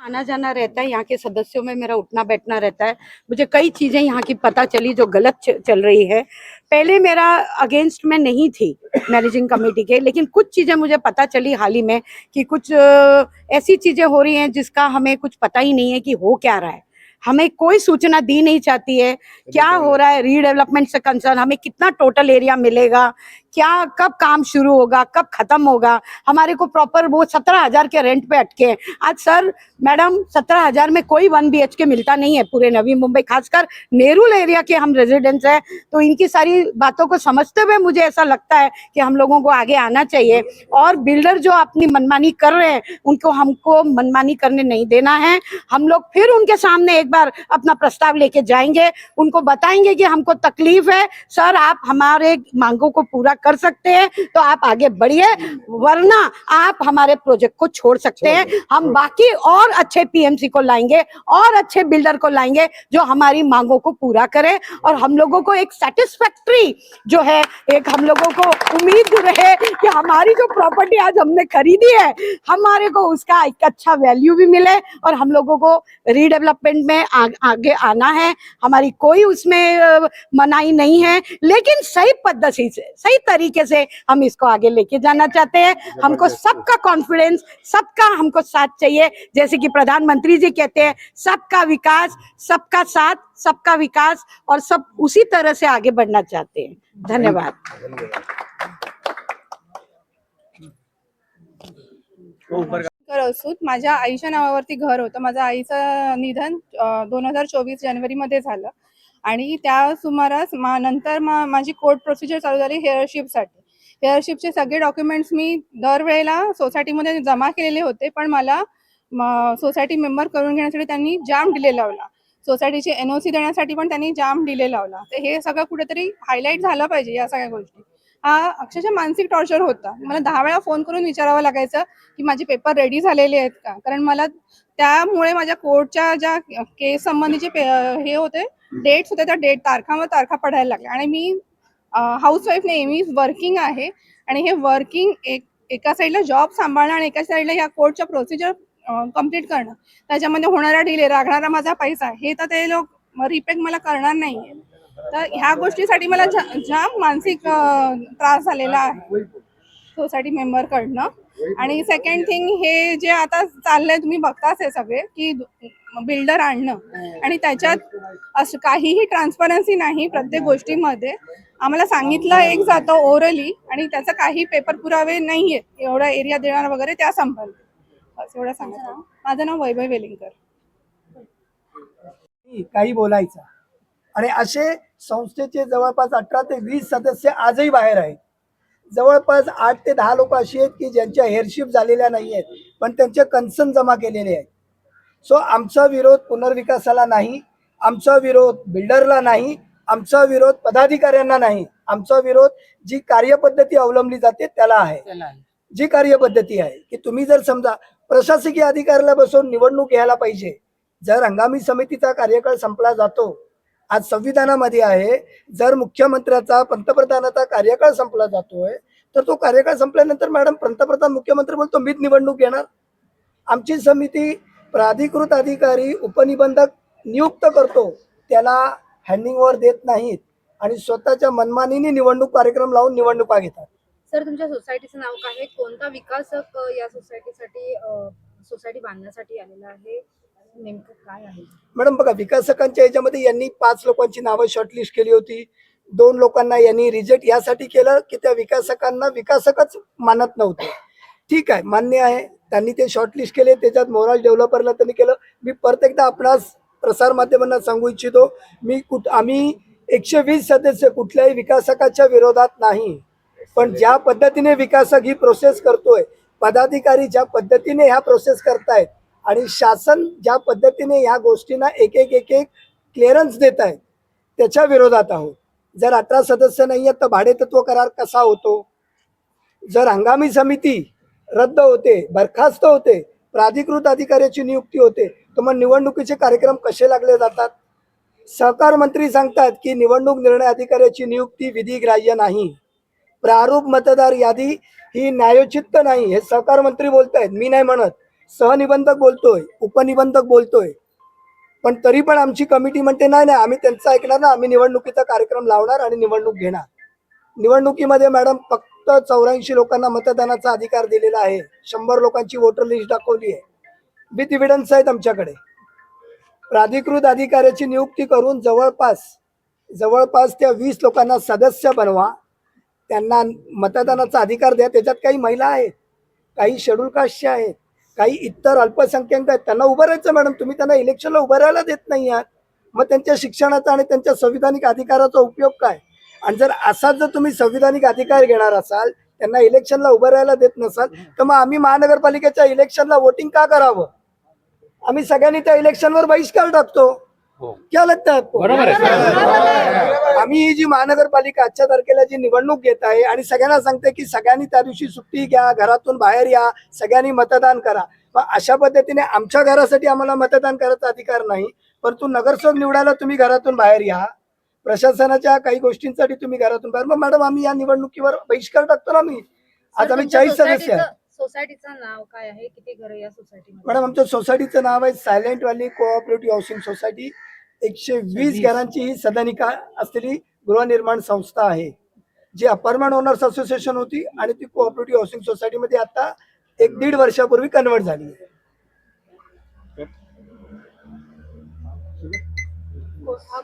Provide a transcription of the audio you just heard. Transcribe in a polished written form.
आना जाना रहता है, यहाँ के सदस्यों में मेरा उठना बैठना रहता है। मुझे कई चीजें यहाँ की पता चली जो गलत चल रही है। पहले मेरा अगेंस्ट में नहीं थी मैनेजिंग कमेटी के, लेकिन कुछ चीजें मुझे पता चली हाल ही में कि कुछ ऐसी चीजें हो रही हैं जिसका हमें कुछ पता ही नहीं है कि हो क्या रहा है। हमें कोई सूचना दी नहीं जाती है क्या हो रहा है रीडेवलपमेंट से कंसर्न, हमें कितना टोटल एरिया मिलेगा, क्या कब काम शुरू होगा, कब खत्म होगा। हमारे को प्रॉपर वो 17,000 के रेंट पे अटके हैं। आज सर मैडम 17,000 में कोई 1 BHK मिलता नहीं है पूरे नवी मुंबई, खासकर नेरुल एरिया के हम रेजिडेंट्स हैं। तो इनकी सारी बातों को समझते हुए मुझे ऐसा लगता है कि हम लोगों को आगे आना चाहिए और बिल्डर जो अपनी मनमानी कर रहे हैं उनको हमको मनमानी करने नहीं देना है। हम लोग फिर उनके सामने एक बार अपना प्रस्ताव लेके जाएंगे, उनको बताएंगे कि हमको तकलीफ है सर, आप हमारे मांगों को पूरा कर सकते हैं तो आप आगे बढ़िए, वरना आप हमारे प्रोजेक्ट को छोड़ सकते हैं। हम बाकी और अच्छे PMC को लाएंगे और अच्छे बिल्डर को लाएंगे जो हमारी मांगों को पूरा करे और हम लोगों को एक सेटिस्फैक्ट्री जो है, एक हम लोगों को उम्मीद रहे कि हमारी जो प्रॉपर्टी आज हमने खरीदी है हमारे को उसका एक अच्छा वैल्यू भी मिले और हम लोगों को रीडेवलपमेंट में आगे आना है। हमारी कोई उसमें मनाही नहीं है, लेकिन सही पद्धति से सही तरीके से हम इसको आगे लेके जाना चाहते हैं। हमको सबका कॉन्फिडेंस, सबका हमको साथ चाहिए। जैसे कि प्रधानमंत्री जी कहते हैं सबका विकास, सबका साथ, सबका विकास, और सब उसी तरह से आगे बढ़ना चाहते हैं। धन्यवाद। माझ्या आईच्या नावावरती घर होतं। माझ्या आईचं निधन 2024 जानेवारीमध्ये झालं आणि त्या सुमारास नंतर माझी कोर्ट प्रोसिजर चालू झाली हेअरशिपसाठी। हेअरशिपचे सगळे डॉक्युमेंट्स मी दरवेळेला सोसायटीमध्ये जमा केलेले होते, पण मला सोसायटी मेंबर करून घेण्यासाठी त्यांनी जाम डिले लावला। सोसायटीचे NOC देण्यासाठी पण त्यांनी जाम डिले लावला। तर हे सगळं कुठेतरी हायलाईट झालं पाहिजे या सगळ्या गोष्टी। हा अक्षरशः मानसिक टॉर्चर होता। मला 10 वेळा फोन करून विचारावं लागायचं की माझे पेपर रेडी झालेले आहेत का, कारण मला त्यामुळे माझ्या कोर्टच्या ज्या केस संबंधीचे हे होते डेट्स होते, त्या तारखांवर तारखा पडायला लागल्या आणि मी हाऊसवाईफ नाही, मी वर्किंग आहे आणि हे वर्किंग एका साईडला जॉब सांभाळणं आणि एका साईडला या कोर्टच्या प्रोसिजर कंप्लीट करणं, त्याच्यामध्ये होणारा डिले, लागणारा माझा पैसा, हे तर ते लोक रिपेक मला करणार नाहीये। तर ह्या गोष्टीसाठी मला जाम मानसिक त्रास झालेला आहे सोसायटी मेंबर कडनं। आणि सेकंड थिंग, हे जे आता चाललंय तुम्ही बघताच हे सगळे की बिल्डर आणणं आणि त्याच्यात असं काहीही ट्रान्सपरन्सी नाही। प्रत्येक गोष्टीमध्ये आम्हाला सांगितलं एक जातं ओरली आणि त्याचा काही पेपर पुरावे नाहीये, एवढा एरिया देणार वगैरे त्या संबंध, बस एवढं सांगितलं। माझं नाव वैभव वेलिंगकर। काही बोलायचं आणि असे संस्थेचे जवळपास 18 ते 20 सदस्य आजही बाहेर आहेत। जवळपास 8 ते 10 लोक अशी आहेत की ज्यांच्या हेअरशिप झालेल्या नाही आहेत, पण त्यांचे कन्सर्न जमा केलेले आहेत। सो आमचा विरोध पुनर्विकासाला नाही, आमचा विरोध बिल्डरला नाही, आमचा विरोध पदाधिकाऱ्यांना नाही, आमचा विरोध जी कार्यपद्धती अवलंबली जाते त्याला आहे। जी कार्यपद्धती आहे की तुम्ही जर समजा प्रशासकीय अधिकाऱ्याला बसवून निवडणूक घ्यायला पाहिजे, जर हंगामी समितीचा कार्यकाळ संपला जातो, आज संविधानामध्ये आहे, जर मुख्यमंत्र्याचा पंतप्रधानाचा कार्यकाळ संपला जातोय तर तो कार्यकाळ संपल्यानंतर मॅडम पंतप्रधान मुख्यमंत्री बोलतो मीच निवडणूक घेणार। आमची समिती प्राधिकृत अधिकारी उपनिबंधक नियुक्त करतो, त्याला हँडिंग ओव्हर देत नाहीत आणि स्वतःच्या मनमानीने निवडणूक कार्यक्रम लावून निवडणुका घेतात। सर, तुमच्या सोसायटीचं नाव काय आहे? कोणता विकासक या सोसायटीसाठी सोसायटी बांधण्यासाठी आलेला आहे? नेमकं काय आहे? मॅडम बघा, विकासकांच्या याच्यामध्ये यांनी 5 लोकांची नावं शॉर्टलिस्ट केली होती, 2 लोकांना यांनी रिजेक्ट यासाठी केलं की त्या विकासकांना विकासकच मानत नव्हते। ठीक आहे, मान्य आहे, त्यांनी ते शॉर्टलिस्ट केले, त्याच्यात मोराल डेव्हलपरला त्यांनी केलं। मी परत एकदा आपणास प्रसार माध्यमांना सांगू इच्छितो, आम्ही 120 सदस्य कुठल्याही विकासकाच्या विरोधात नाही, पण ज्या पद्धतीने विकासक ही प्रोसेस करतोय, पदाधिकारी ज्या पद्धतीने ह्या प्रोसेस करतायत आणि शासन ज्या पद्धतीने ह्या गोष्टींना एक एक क्लिअरन्स देत आहे त्याच्या विरोधात आहोत। जर 18 सदस्य नाही आहेत तर भाडेतत्व करार कसा होतो? जर हंगामी समिती रद्द होते, बरखास्त होते, प्राधिकृत अधिकाऱ्याची नियुक्ती होते, तर मग निवडणुकीचे कार्यक्रम कसे लागले जातात? सहकार मंत्री सांगतात की निवडणूक निर्णय अधिकाऱ्याची नियुक्ती विधिग्राह्य नाही, प्रारूप मतदार यादी ही न्यायोचित नाही, हे सहकार मंत्री बोलतायत, मी नाही म्हणत। सहनिबंधक बोलतोय, उपनिबंधक बोलतोय, पण तरी पण आमची कमिटी म्हणते नाही नाही आम्ही त्यांचं ऐकणार ना, आम्ही निवडणुकीचा कार्यक्रम लावणार आणि निवडणूक घेणार. निवडणुकीमध्ये मॅडम फक्त 84 लोकांना मतदानाचा अधिकार दिलेला आहे. 100 लोकांची वोटर लिस्ट दाखवली आहे. विथ इव्हिडन्स आहेत आमच्याकडे. प्राधिकृत अधिकाऱ्याची नियुक्ती करून जवळपास त्या 20 लोकांना सदस्य बनवा, त्यांना मतदानाचा अधिकार द्या. त्याच्यात काही महिला आहेत, काही शेड्यूल कास्टचे आहेत, काही इतर अल्पसंख्याक आहेत. त्यांना उभं राहायचं मॅडम. तुम्ही त्यांना इलेक्शनला उभं राहायला देत नाही आहात. मग त्यांच्या शिक्षणाचा आणि त्यांच्या संविधानिक अधिकाराचा उपयोग काय? आणि जर असाच जर तुम्ही संविधानिक अधिकार घेणार असाल, त्यांना इलेक्शनला उभं राहायला देत नसाल, तर मग आम्ही महानगरपालिकेच्या इलेक्शनला वोटिंग का करावं? आम्ही सगळ्यांनी त्या इलेक्शनवर बहिष्कार टाकतो. क्या लगता है आपको? आम्ही ही जी महानगरपालिका आजच्या तारखेला जी निवडणूक घेत आहे आणि सगळ्यांना सांगते की सगळ्यांनी त्या दिवशी सुट्टी घ्या, घरातून बाहेर या, सगळ्यांनी मतदान करा. मग अशा पद्धतीने आमच्या घरासाठी आम्हाला मतदान करायचा अधिकार नाही, परंतु नगरसेवक निवडायला तुम्ही घरातून बाहेर या, प्रशासनाच्या काही गोष्टींसाठी तुम्ही घरातून बाहेर. मग मॅडम आम्ही या निवडणुकीवर बहिष्कार टाकतो ना. मी आज आम्ही 40 सदस्य आहे. सोसायटीचं नाव काय आहे? किती घर या सोसायटीमध्ये? मॅडम आमच्या सोसायटीचं नाव आहे silent valley cooperative housing society. 120 घरांची ही सदनिका असलेली गृहनिर्माण संस्था आहे, जी अपार्टमेंट ओनर्स असोसिएशन होती आणि ती कोऑपरेटिव्ह हाऊसिंग सोसायटीमध्ये आता 1-1.5 वर्षापूर्वी कन्वर्ट झाली. हा